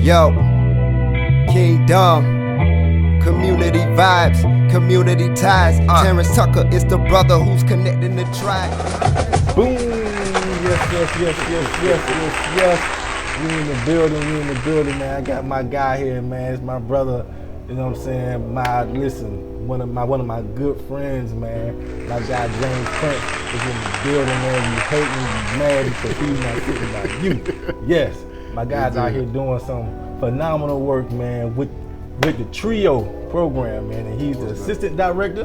Yo, Kingdom, community vibes, community ties. Terrance Tucker is the brother who's connecting the tribe. Boom! Yes. We in the building, man. I got my guy here, man. It's my brother, you know what I'm saying? One of my good friends, man. My guy James Prince is in the building, man. You hating, you mad because he's not sitting by you. Yes, my guy's out here doing some phenomenal work, man, with the TRIO program, man, and he's the assistant director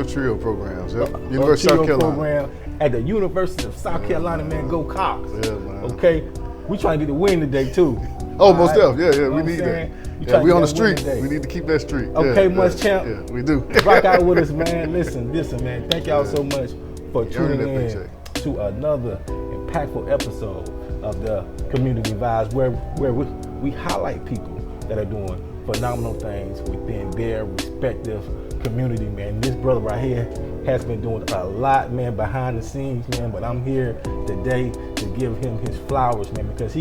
of TRIO programs. Yep. University of South Carolina. Program at the University of South Carolina, man. Go Cox. Yeah, man. Okay, we trying to get the win today too. Oh, most definitely. Yeah, You know we what need I'm that. saying? Yeah, we on the street. We need to keep that streak. Okay, Champ. Yeah, we do. Rock out with us, man. Listen, man. Thank y'all so much for tuning in to another impactful episode of the Community Vibes, where we highlight people that are doing phenomenal things within their respective community, man. This brother right here has been doing a lot, man, behind the scenes, man, but I'm here today to give him his flowers, man, because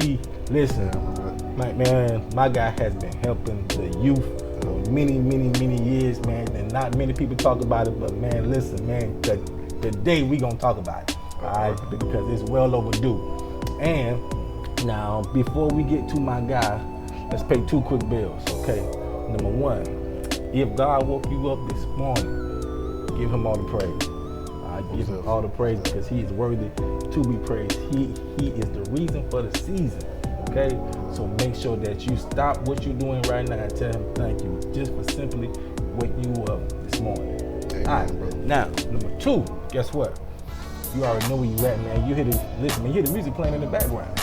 my guy has been helping the youth for many years, man, and not many people talk about it, but man, listen, man, today we gonna talk about it, all right, because it's well overdue. And now, before we get to my guy, let's pay two quick bills, okay? Number one, if God woke you up this morning, give him all the praise. Give him all the praise because he is worthy to be praised. He is the reason for the season, okay? So make sure that you stop what you're doing right now and tell him thank you just for simply waking you up this morning. Amen, all right, brother. Now, number two, guess what? You already know where you at, man. You hear the music playing in the background.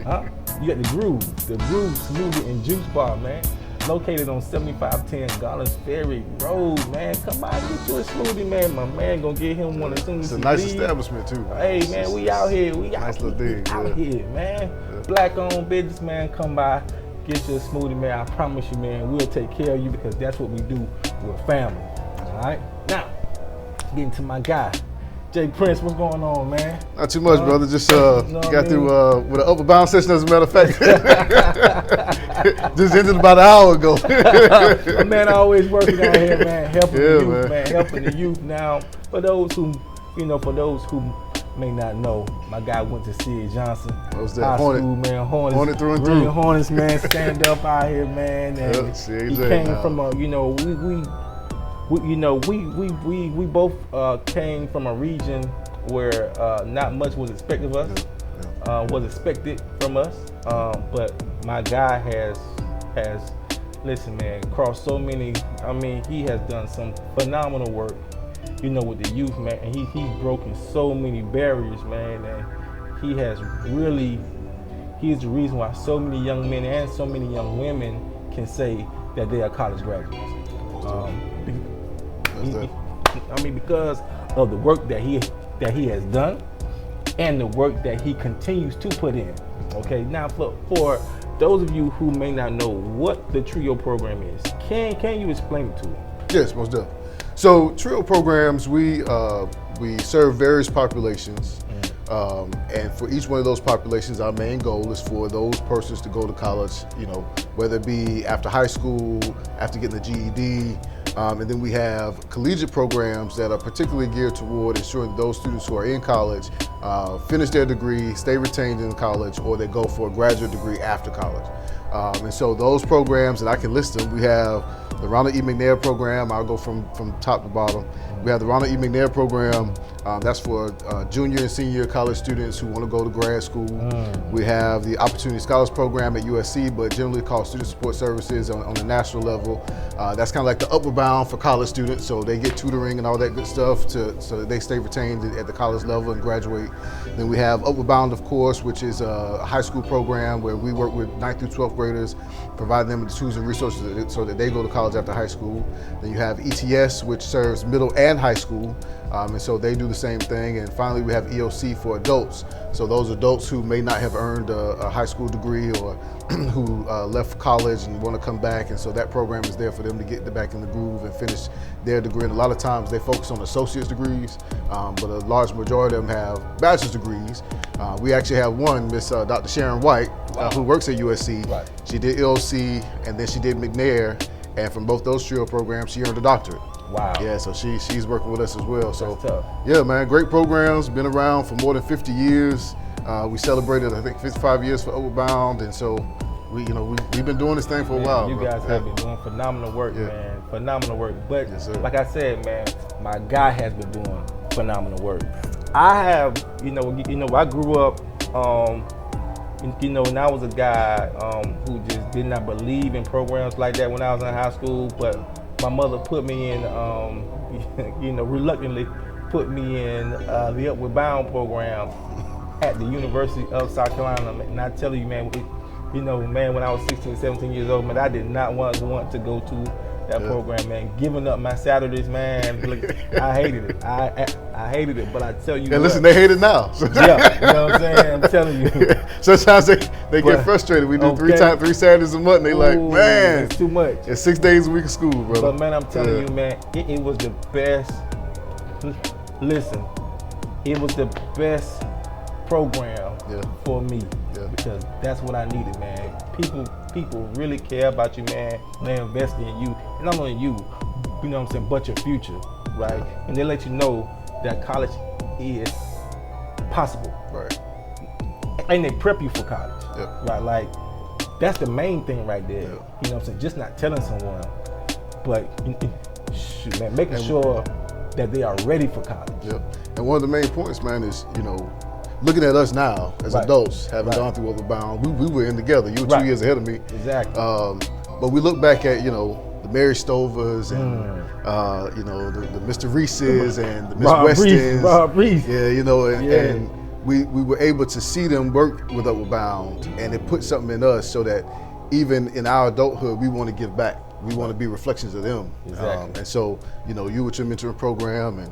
Huh? You got the Groove Smoothie and Juice Bar, man. Located on 7510 Garland's Ferry Road, man. Come by, get you a smoothie, man. My man gonna get him one as soon as he It's a nice leaves. establishment too. Hey, man, we out here. We nice out, little thing, out here, man. Yeah. Black-owned business, man. Come by, get you a smoothie, man. I promise you, man, we'll take care of you because that's what we do with family. All right? Now, getting to my guy. Jay Prince, what's going on, man? Not too much, brother. Just got through with an upper bound session, as a matter of fact. Just ended about an hour ago. My man always working out here, man, helping the youth, man, helping the youth. Now, for those who may not know, my guy went to C.A. Johnson High School, man. Hornet through and really through. Hornets, man, stand up out here, man. And he came from a, we both came from a region where not much was expected of us, was expected from us. But my guy has, listen, man, crossed so many. I mean, he has done some phenomenal work, with the youth, man. And he's broken so many barriers, man. And he has really, he's the reason why so many young men and so many young women can say that they are college graduates. Because of the work that he has done and the work that he continues to put in. Okay, now for those of you who may not know what the TRIO program is, can you explain it to me? Yes, most definitely. So TRIO programs, we serve various populations, and for each one of those populations, our main goal is for those persons to go to college. Whether it be after high school, after getting the GED. And then we have collegiate programs that are particularly geared toward ensuring those students who are in college finish their degree, stay retained in college, or they go for a graduate degree after college. And so those programs, and I can list them, we have the Ronald E. McNair program. I'll go from top to bottom. We have the Ronald E. McNair program. That's for junior and senior college students who want to go to grad school. We have the Opportunity Scholars program at USC, but generally called Student Support Services on the national level. That's kind of like the upper bound for college students, so they get tutoring and all that good stuff so that they stay retained at the college level and graduate. Then we have Upward Bound, of course, which is a high school program where we work with 9th through 12th graders, provide them with the tools and resources so that they go to college after high school. Then you have ETS, which serves middle and high school. And so they do the same thing. And finally, we have EOC for adults. So those adults who may not have earned a high school degree or who left college and want to come back. And so that program is there for them to get back in the groove and finish their degree. And a lot of times they focus on associate's degrees, but a large majority of them have bachelor's degrees. We actually have one, Miss Dr. Sharon White, who works at USC. Right. She did LC, and then she did McNair, and from both those trio programs, she earned a doctorate. Wow. Yeah, so she's working with us as well. So That's tough. yeah, man, great programs. Been around for more than 50 years. We celebrated, I think, 55 years for Upward Bound, and so we've been doing this thing for a while. You bro. guys have been doing phenomenal work, Yeah. man. Phenomenal work. But Yes, sir. like I said, man, my guy has been doing phenomenal work. I have, I grew up, and I was a guy who just did not believe in programs like that when I was in high school. But my mother put me in, reluctantly put me in the Upward Bound program at the University of South Carolina. And I tell you, man, when I was 16, 17 years old, man, I did not want to go to that program, man. Giving up my Saturdays, man. Look, I hated it. I hated it, but I tell you And listen, they hate it now. Yeah, you know what I'm saying? I'm telling you. Sometimes they get frustrated. We do three Saturdays a month, and they like, man, it's too much. It's 6 days a week of school, brother. But man, I'm telling you, man, it was the best. Listen, it was the best program for me because that's what I needed, man. People really care about you, man. They invest in you, and not only you, you know what I'm saying, but your future, right? And they let you know that college is possible, Right. and they prep you for college, right? Like that's the main thing right there. You know what I'm saying? Just not telling someone, but shoot, man, making sure that they are ready for college. And one of the main points, man, is looking at us now as adults, having gone through Upward Bound. We were in together. You were 2 years ahead of me. Exactly. But we look back at the Mary Stovers and the Mr. Reeses and the Miss Westons. Rob Reese. Yeah, and we were able to see them work with Upward Bound, and it put something in us so that even in our adulthood, we want to give back. We want to be reflections of them. Exactly. And so, you with your mentoring program and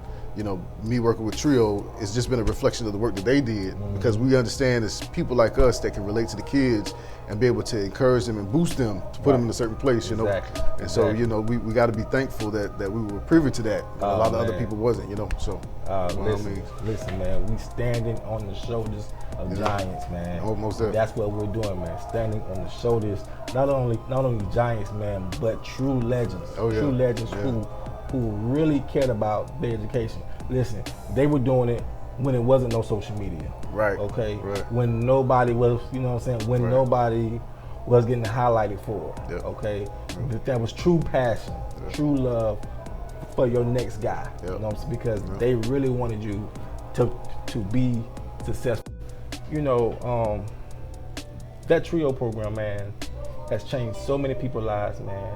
me working with Trio, it's just been a reflection of the work that they did because we understand it's people like us that can relate to the kids and be able to encourage them and boost them to put them in a certain place, Exactly. And so, we got to be thankful that we were privy to that. And a lot of other people wasn't, So, listen, man, we standing on the shoulders of giants, man. Almost there. That's what we're doing, man. Standing on the shoulders, not only giants, man, but true legends. True legends who really cared about their education. Listen, they were doing it when it wasn't no social media. Right. Okay. Right. When nobody was, when nobody was getting highlighted for it. Yep. Okay. That was true passion, true love for your next guy. Because they really wanted you to be successful. That Trio program, man, has changed so many people's lives, man.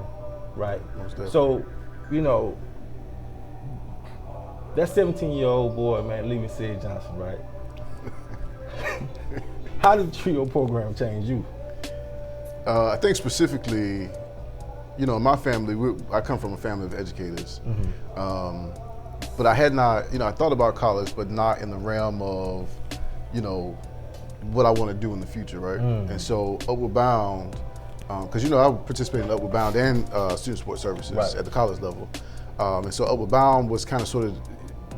Right. So, that 17-year-old boy, man, leaving Sid Johnson, right? How did the Trio program change you? I think specifically, in my family, I come from a family of educators. But I had not, I thought about college, but not in the realm of, what I want to do in the future, right? And so Upward Bound, because I participated in Upward Bound and student support services at the college level. And so Upward Bound was kind of sort of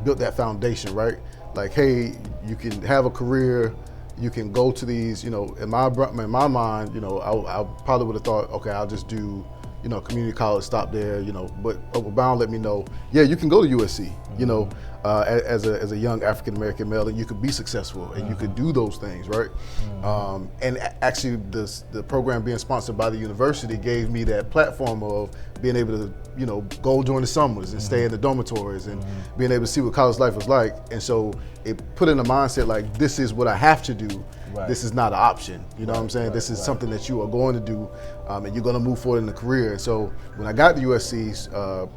built that foundation, right? Like, hey, you can have a career, you can go to these, in my mind, I probably would have thought, okay, I'll just do, community college, stop there, but Upward Bound let me know, yeah, you can go to USC, as a young African American male, and you could be successful and you could do those things, right? And actually, the program being sponsored by the university gave me that platform of being able to, go during the summers and stay in the dormitories and being able to see what college life was like. And so it put in a mindset like, this is what I have to do. This is not an option. You know what I'm saying? This is something that you are going to do, and you're going to move forward in the career. And so when I got to USC,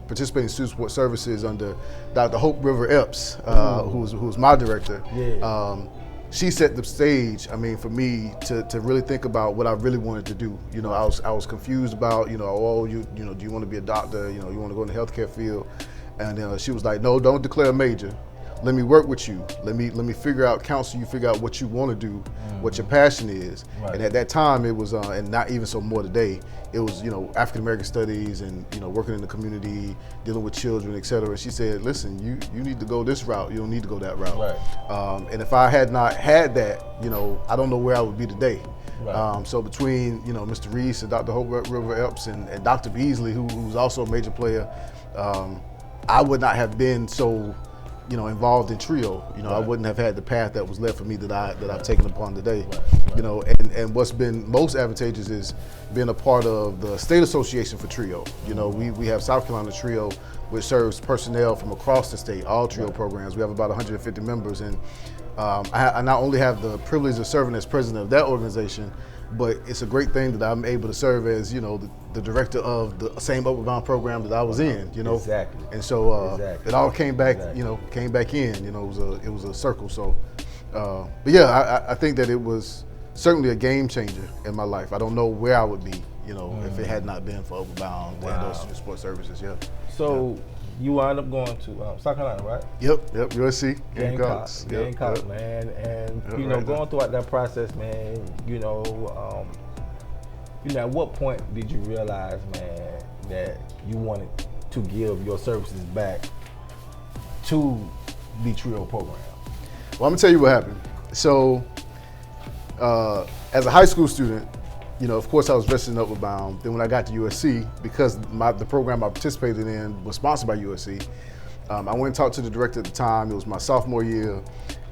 participating in student support services under Dr. Hope River Epps, who was my director, she set the stage, for me to really think about what I really wanted to do. I was confused about, do you want to be a doctor? You want to go in the healthcare field? And she was like, no, don't declare a major. let me work with you. Let me figure out, counsel you, figure out what you want to do, what your passion is. Right. And at that time, it was, and not even so more today, it was, you know, African American studies and, you know, working in the community, dealing with children, et cetera. She said, listen, you need to go this route. You don't need to go that route. Right. And if I had not had that, you know, I don't know where I would be today. Right. So between, you know, Mr. Reese and Dr. Hope River Epps and Dr. Beasley, who's also a major player, I would not have been so, you know, involved in trio. You know, I wouldn't have had the path that was left for me that I've taken upon today. You know, and what's been most advantageous is being a part of the state association for trio. You know, we have South Carolina Trio, which serves personnel from across the state, all trio programs. We have about 150 members, and I not only have the privilege of serving as president of that organization, but it's a great thing that I'm able to serve as, you know, the director of the same Upward Bound program that I was in, you know. Exactly. And so Exactly. it all came back, you know, came back in. You know, it was a circle. So, but yeah, I think that it was certainly a game changer in my life. I don't know where I would be, you know, if it had not been for Upward Bound and those student sports services. Yeah. So you wound up going to South Carolina, right? Yep. USC. Gamecocks, man. And you know, going throughout that process, man, you know, at what point did you realize, man, that you wanted to give your services back to the trio program? Well, I'm gonna tell you what happened. So, as a high school student, you know, of course I was vested in Upward Bound. Then when I got to USC, because the program I participated in was sponsored by USC, I went and talked to the director at the time. It was my sophomore year,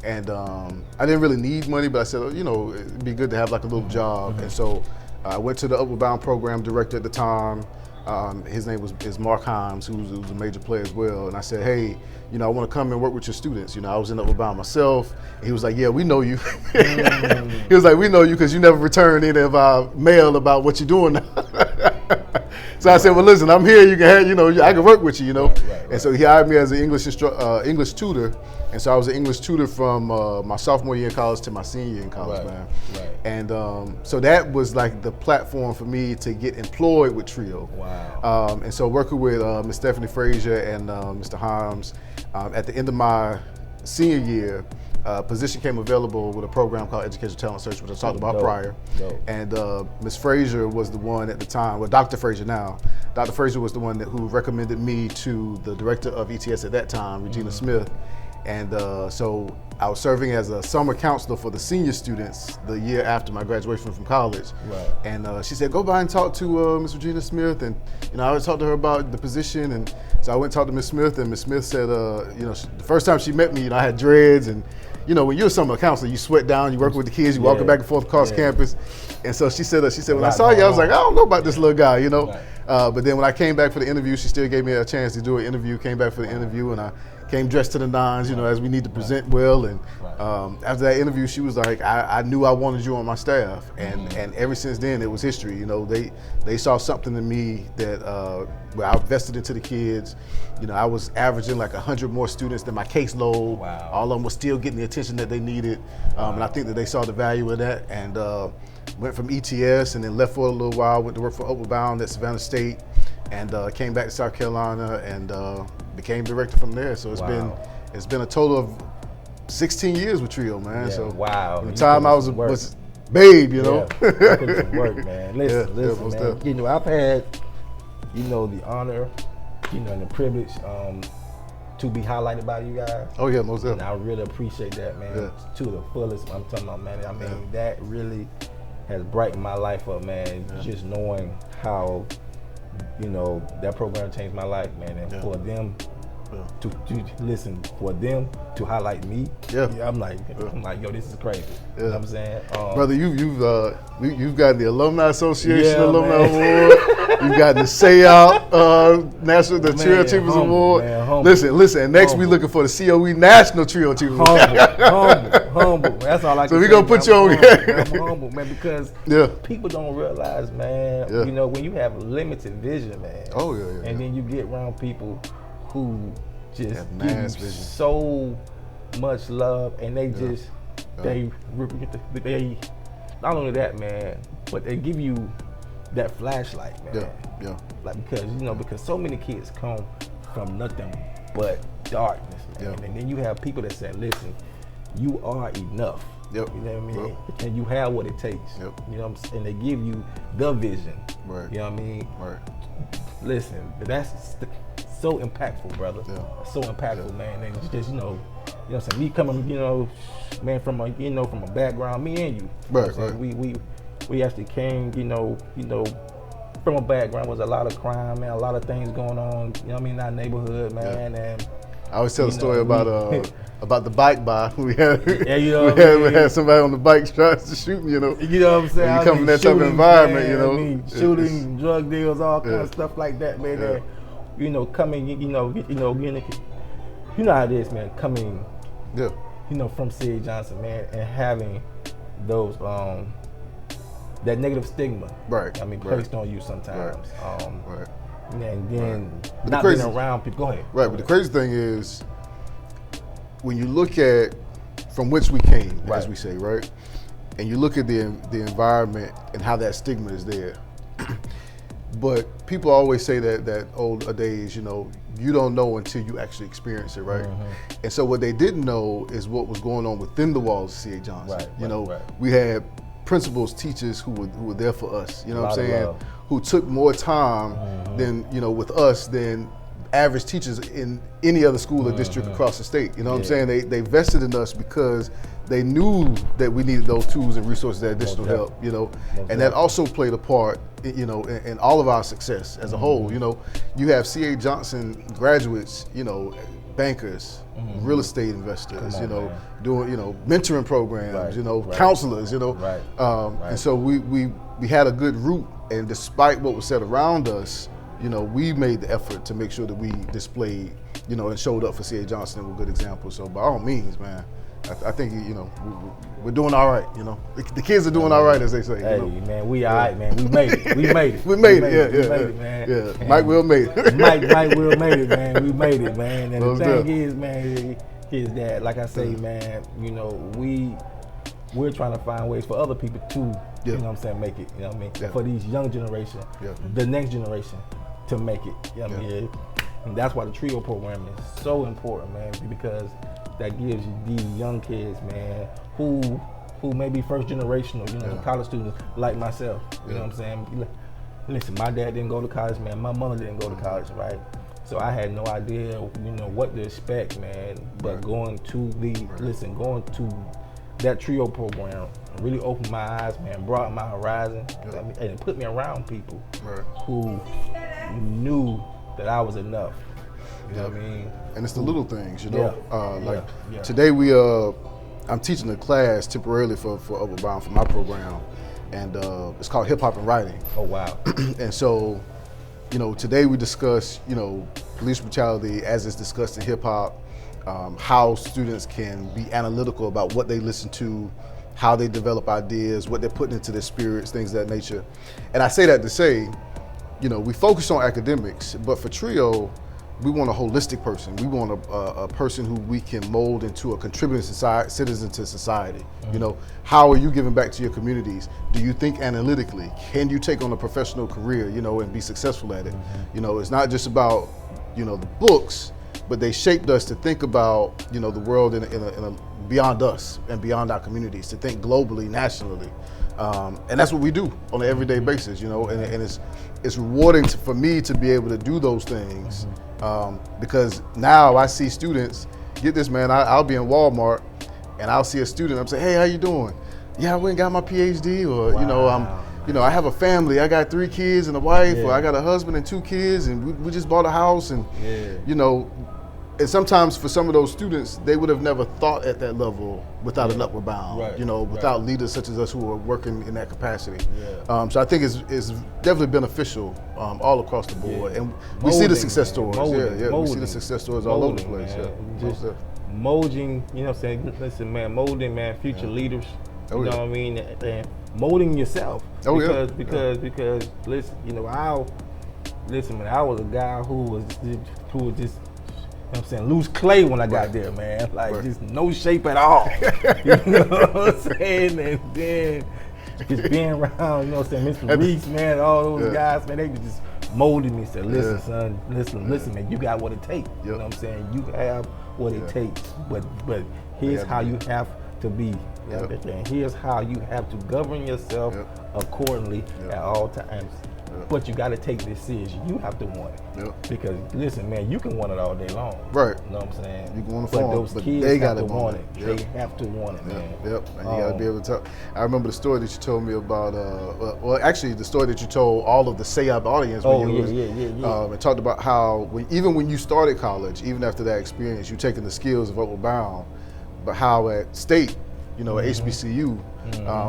and I didn't really need money, but I said, you know, it'd be good to have like a little job. And so I went to the Upward Bound program director at the time. His name is Mark Himes, who's a major player as well. And I said, hey, you know, I want to come and work with your students. You know, I was in Upward Bound myself. And he was like, yeah, we know you. He was like, we know you because you never returned any of our mail about what you're doing now. So I said, well, listen, I'm here. You can have, you know, I can work with you, you know. Right. And so he hired me as an English tutor. And so I was an English tutor from my sophomore year in college to my senior year in college, man. Right. And so that was like the platform for me to get employed with Trio. Wow. And so working with Ms. Stephanie Frazier and Mr. Himes, at the end of my senior year, position came available with a program called Educational Talent Search, which I talked about prior. And Ms. Frazier was the one at the time, well, Dr. Frazier now. Dr. Frazier was the one who recommended me to the director of ETS at that time, Regina Smith. And so I was serving as a summer counselor for the senior students the year after my graduation from college. Right. And she said, go by and talk to Ms. Regina Smith. And, you know, I would talk to her about the position. And so I went and talked to Ms. Smith, and Ms. Smith said, you know, the first time she met me, you know, I had dreads. And, you know, when you're a summer counselor, you sweat down, you work with the kids, you walking back and forth across campus. And so she said, when I saw you, I was like, I don't know about this little guy, you know. But then when I came back for the interview, she still gave me a chance to do an interview, came back for the interview, and I came dressed to the nines, you know, as we need to present well. And after that interview, she was like, I knew I wanted you on my staff. And ever since then, it was history. You know, they saw something in me that where I invested into the kids. You know, I was averaging like 100 more students than my caseload. Wow. All of them were still getting the attention that they needed. And I think that they saw the value of that. And went from ETS and then left for a little while, went to work for Upward Bound at Savannah State, and came back to South Carolina and became director from there. So it's been a total of 16 years with Trio, man. So from the time I was babe, you know. Yeah, put some work, man. Listen, man. You know, I've had, you know, the honor, you know, and the privilege to be highlighted by you guys. Oh yeah, most definitely. And I really appreciate that, man, to the fullest. I'm talking about, man. I mean, that really has brightened my life up, man. Just knowing how, you know, that program changed my life, man. And for them to listen, for them to highlight me, I'm like, yo, this is crazy. You know what I'm saying? Brother, you've got the Alumni Association Alumni Award. You've got the SAYOUT the Trio Achievers Award. Man, listen. And next we looking for the COE National Trio Achievers Award. Humble. That's all I can say. So we gonna put you on. I'm humble, man, because people don't realize, man. You know, when you have limited vision, man. And then you get around people who just give you so much love, and they just they not only that, man, but they give you that flashlight, man. Like because so many kids come from nothing but darkness, man. Yep. And then you have people that say, listen, you are enough. Yep. You know what I mean? Yep. And you have what it takes. Yep. You know what I'm saying? And they give you the vision. Right. You know what I mean? Right. Listen, that's so impactful, brother. Yeah. So impactful, man. And it's just, you know what I'm saying? Me coming, you know, man, from a background, me and you. Right, You know what I'm right. saying? We actually came, you know, from a background was a lot of crime, man, a lot of things going on, you know what I mean, in our neighborhood, man. Yeah. And I always tell a you story know, about the bike buy. We had Yeah, you know what I we mean? had somebody on the bike trying to shoot me, you know. you know what I'm saying? When you I come mean, from that type of shootings, environment, man, you know, I mean, it's- shooting, drug deals, all kinds of Yeah. stuff like that, man. Yeah. That, you know, coming, you know how it is, man. Coming, Yeah. you know, from C.A. Johnson, man, and having those that negative stigma, Right, I mean, right. placed on you sometimes, Right. and then But not the being crazy- around people. Go ahead. Right, but the crazy thing is, when you look at from which we came, as Right. we say, right, and you look at the environment and how that stigma is there, but people always say that old days, you know, you don't know until you actually experience it, right? And so what they didn't know is what was going on within the walls of C.A. Johnson. Right, you right, know, right. we had principals, teachers who were there for us. You know what I'm Lot of saying? love. Who took more time than with us than average teachers in any other school or district across the state. You know what I'm saying? They vested in us because they knew that we needed those tools and resources, that additional Most help, you know, Most and that also played a part, you know, in all of our success as a whole. You know, you have C.A. Johnson graduates, you know, bankers, real estate investors, you know, man. doing, you know, mentoring programs, Right, you know, right. counselors, you know, Right, right. and so we had a good root, and despite what was said around us, you know, we made the effort to make sure that we displayed, you know, and showed up for C.A. Johnson and were good examples. So by all means, man, I think, you know, we're doing all right, you know. The kids are doing all right, as they say. Hey, you know? man, we all right, man. We made it. We made it. We made it, We yeah, made it, man. Yeah, Mike Will made it. Mike Will made it, man. We made it, man. And Most the thing definitely. is, man, is that, like I say, man, you know, we're trying to find ways for other people to, Yeah. you know what I'm saying, make it. You know what I mean? Yeah. For these young generation, Yeah. the next generation, to make it. You know what I Yeah. mean? And that's why the TRIO program is so important, man, because that gives you these young kids, man, who may be first generational, you know, Yeah. college students like myself. You know what I'm saying? Listen, my dad didn't go to college, man. My mother didn't go to college, right? So I had no idea, you know, what to expect, man. But Right. going to that TRIO program really opened my eyes, man, broadened my horizon, Yeah. and it put me around people Right. who knew that I was enough. You know what I mean? And it's the little things, you know. Yeah. Yeah. Today I'm teaching a class temporarily for Upward Bound for my program, and it's called Hip Hop and Writing. Oh, wow. And so, you know, today we discuss, you know, police brutality as it's discussed in hip hop, how students can be analytical about what they listen to, how they develop ideas, what they're putting into their spirits, things of that nature. And I say that to say, you know, we focus on academics, but for TRIO, we want a holistic person. We want a person who we can mold into a contributing citizen to society. You know, how are you giving back to your communities? Do you think analytically? Can you take on a professional career, you know, and be successful at it? You know, it's not just about, you know, the books, but they shaped us to think about, you know, the world in a beyond us and beyond our communities, to think globally, nationally. And that's what we do on an everyday basis, you know, and it's rewarding for me to be able to do those things, because now I see students, get this, man, I'll be in Walmart and I'll see a student, I'm saying, hey, how you doing? Yeah, I went and got my PhD, or, you know, I have a family, I got 3 kids and a wife, or I got a husband and 2 kids, and we just bought a house, and, you know, and sometimes for some of those students, they would have never thought at that level without an Upward Bound, Right, you know, without leaders such as us who are working in that capacity. So I think it's definitely beneficial all across the board. And we see the success stories. We see the success stories all over the place. Man. Yeah. Just molding, you know what I'm saying? Listen, man, molding, man, future leaders. Oh, you know yeah. what I mean? And molding yourself. Oh, yeah. Because listen, you know, I was a guy who was just, you know what I'm saying, loose clay when I got there, man. Like, just no shape at all. You know what I'm saying? And then just being around, you know what I'm saying, Mr. Reese, man, all those guys, man, they were just molded me. Said, listen, son, listen, man, you got what it takes. You know what I'm saying? You have what it takes. But here's how you have to be. And here's how you have to govern yourself accordingly at all times. But you got to take this serious. You have to want it. Because listen, man, you can want it all day long. Right. You know what I'm saying? You can want to but farm, those but kids they have got to want it. They have to want it, man. And you got to be able to tell. I remember the story that you told me about. Well, actually, the story that you told all of the SAYOP audience. And talked about how even when you started college, even after that experience, you taking the skills of Upward Bound, but how at state, at HBCU.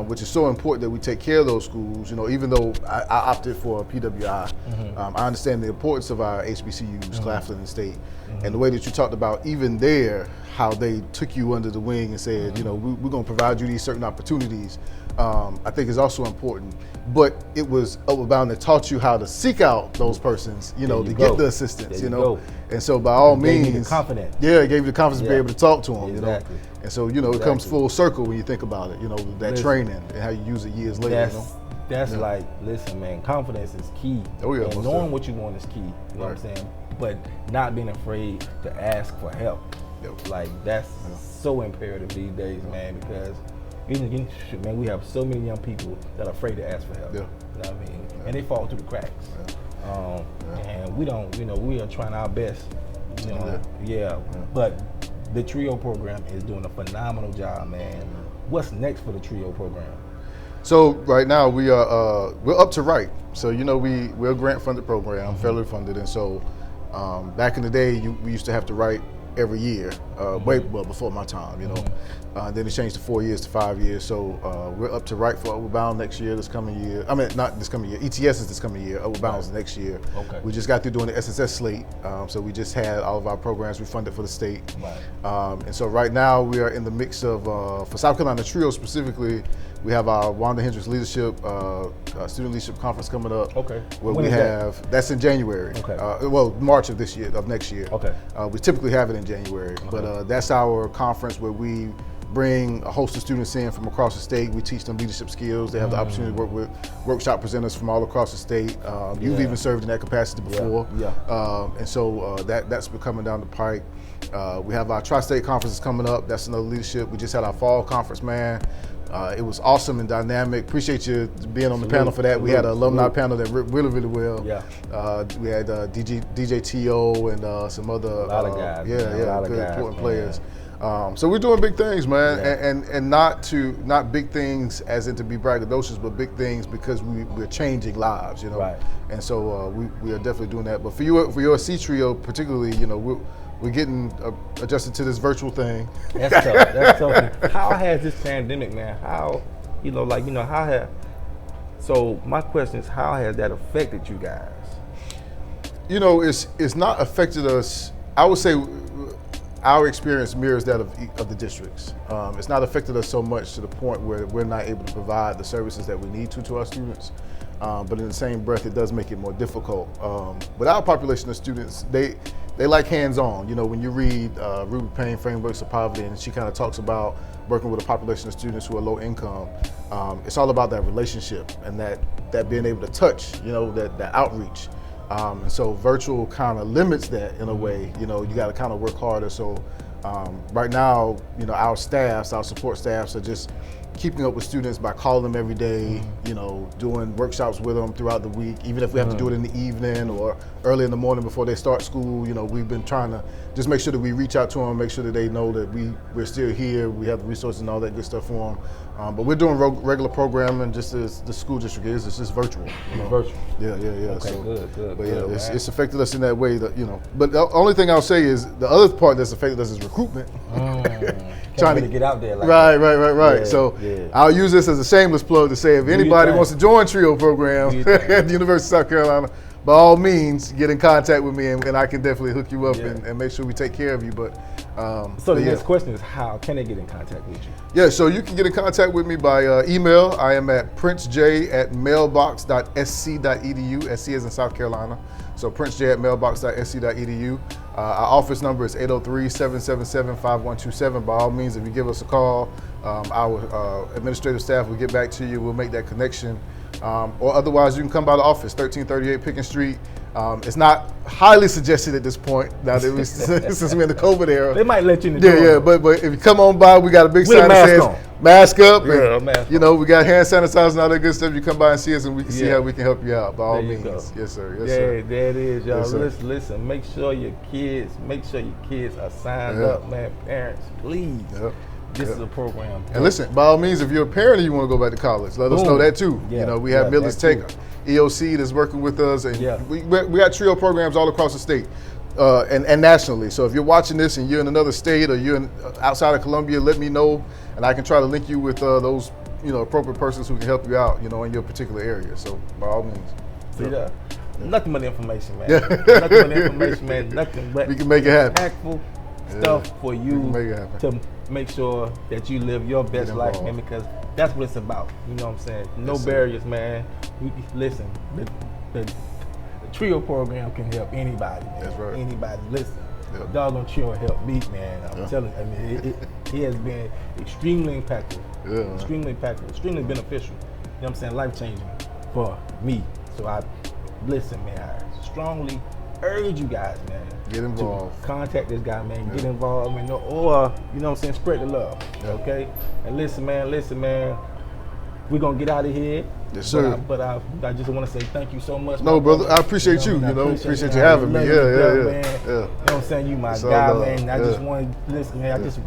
Which is so important that we take care of those schools. Even though I opted for a PWI, I understand the importance of our HBCUs, Claflin and State, and the way that you talked about even there, how they took you under the wing and said, we're going to provide you these certain opportunities. I think is also important. But it was Upward Bound that taught you how to seek out those persons, to get the assistance, And so by all means, gave you the confidence. Yeah, it gave you the confidence to be able to talk to them, Exactly. And so, it comes full circle when you think about it, that training and how you use it years later, That's like, listen, man, confidence is key. Oh, yeah. And knowing what you want is key, you know what I'm saying? But not being afraid to ask for help. Like, that's so imperative these days, man, because man, we have so many young people that are afraid to ask for help. You know what I mean? And they fall through the cracks. And we don't, we are trying our best, But the TRIO program is doing a phenomenal job, man. What's next for the TRIO program? So right now we're up to right. So we're a grant funded program, federally funded, and so back in the day we used to have to write every year, way before my time, then it changed to 4 years to 5 years. So we're up to right for Upward Bound next year, this coming year. I mean, not this coming year. ETS is this coming year. Upward Bound is next year. Okay. We just got through doing the SSS slate. So we just had all of our programs refunded for the state. Right. And so right now we are in the mix of, for South Carolina TRIO specifically, we have our Wanda Hendricks Leadership, Student Leadership Conference coming up. Okay. Where when we is that's in January. Okay. March of this year, of next year. Okay. We typically have it in January, but that's our conference where we bring a host of students in from across the state. We teach them leadership skills. They have the opportunity to work with workshop presenters from all across the state. You've even served in that capacity before. And so that's been coming down the pike. We have our Tri-State conferences coming up. That's another leadership. We just had our fall conference, man. It was awesome and dynamic. Appreciate you being on the panel for that. We had an alumni panel that went really, really well. We had DJ T.O. and some other a lot of guys. Good important players. So we're doing big things, man, and not big things as in to be braggadocious, but big things because we're changing lives, Right. And so we are definitely doing that. But for your C TRIO particularly, we're getting adjusted to this virtual thing. That's tough. That's tough. How has this pandemic, man? So my question is, how has that affected you guys? It's not affected us. I would say our experience mirrors that of the districts. It's not affected us so much to the point where we're not able to provide the services that we need to our students. But in the same breath, it does make it more difficult. But our population of students, they like hands-on. When you read Ruby Payne, Frameworks of Poverty, and she kind of talks about working with a population of students who are low income, it's all about that relationship and that being able to touch, that outreach. And so virtual kind of limits that in a way. You got to kind of work harder. So right now, our support staffs are just keeping up with students by calling them every day, doing workshops with them throughout the week, even if we have to do it in the evening or early in the morning before they start school. We've been trying to just make sure that we reach out to them, make sure that they know that we're still here, we have the resources and all that good stuff for them. But we're doing regular programming just as the school district is. It's just virtual. Virtual. Yeah. Okay, so, good. But it's affected us in that way. But the only thing I'll say is the other part that's affected us is recruitment. Trying to get out there. Right. I'll use this as a shameless plug to say if anybody wants to join TRIO program at the University of South Carolina, by all means, get in contact with me and I can definitely hook you up and make sure we take care of you. But so the next question is, how can they get in contact with you? Yeah, so you can get in contact with me by email. I am at princej@mailbox.sc.edu. SC is in South Carolina. So princej@mailbox.sc.edu. Our office number is 803-777-5127. By all means, if you give us a call, our administrative staff will get back to you. We'll make that connection. or otherwise you can come by the office, 1338 Pickens Street. It's not highly suggested at this point. Now that since we're in the COVID era, they might let you in the door. Yeah, but if you come on by, we got a big sign that says mask up. And, mask you know, we got hand sanitizer and all that good stuff. You come by and see us, and we can see how we can help you out. By all means, yes, sir. Yes, sir. There it is, y'all. Yes, listen. Make sure your kids are signed up, man. Parents, please. This is a program. And listen, by all means, if you're a parent and you want to go back to college, let us know that too. Yeah, you know, we have Miller's Tech EOC that's working with us, and we got TRIO programs all across the state and nationally. So if you're watching this and you're in another state or you're outside of Columbia, let me know, and I can try to link you with those appropriate persons who can help you out, in your particular area. So by all means. See that? Nothing but information, man. Nothing but information, man. Nothing but we can make it happen. Impactful stuff for you to make sure that you live your best life, man, because that's what it's about. You know what I'm saying? No barriers, man. Listen, the TRIO program can help anybody, man. That's right. Anybody. Listen, doggone TRIO helped me, man. I'm telling you, I mean, it has been extremely impactful, extremely impactful, extremely beneficial. You know what I'm saying? Life-changing for me. So listen, man, I strongly urge you guys, man, get involved. Contact this guy, man. Get involved, man. Or spread the love. Okay. And listen, man. We're gonna get out of here. Yes, sir. But I just want to say thank you so much. No, brother. I appreciate you. Appreciate you having me. Man. You know what I'm saying? You my guy, man. I just want to listen, man. I just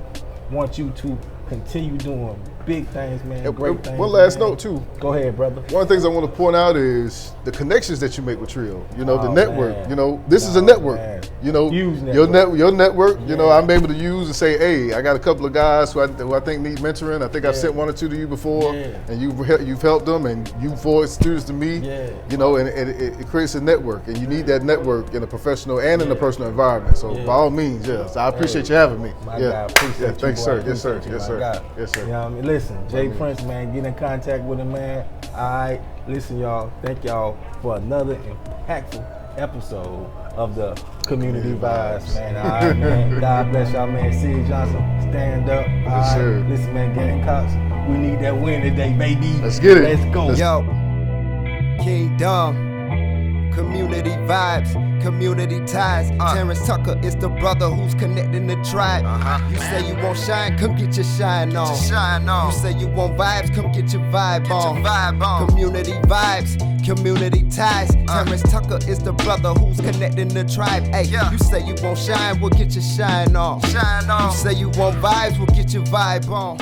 want you to continue doing big things, man. Great things. One last note too. Go ahead, brother. One of the things I want to point out is the connections that you make with TRIO. The network. This is a network. Huge network. Your network. I'm able to use and say, hey, I got a couple of guys who I think need mentoring. I think I've sent one or two to you before, and you've helped them, and you forward students to me. And it creates a network, and you need that network in a professional and in a personal environment. So by all means, yes, I appreciate you having me. My God, appreciate you. Thanks, sir. Yes, sir. Yes, sir. Yes, sir. You know what I mean? Listen, Jay Prince, man, get in contact with him, man. All right, listen, y'all. Thank y'all for another impactful episode of the Community Vibes, man. All right, man. God bless y'all, man. C. Johnson, stand up. All right. Sir. Listen, man, Gamecocks, we need that win today, baby. Let's get it. Let's go. Yo, Kingdom. Community vibes, community ties. Terrance Tucker is the brother who's connecting the tribe. You say you won't shine, come get your shine on. You say you want vibes, come get your vibe on. Community vibes, community ties. Terrance Tucker is the brother who's connecting the tribe. Hey, you say you won't shine, we'll get your shine on. You say you want vibes, we'll get your vibe on.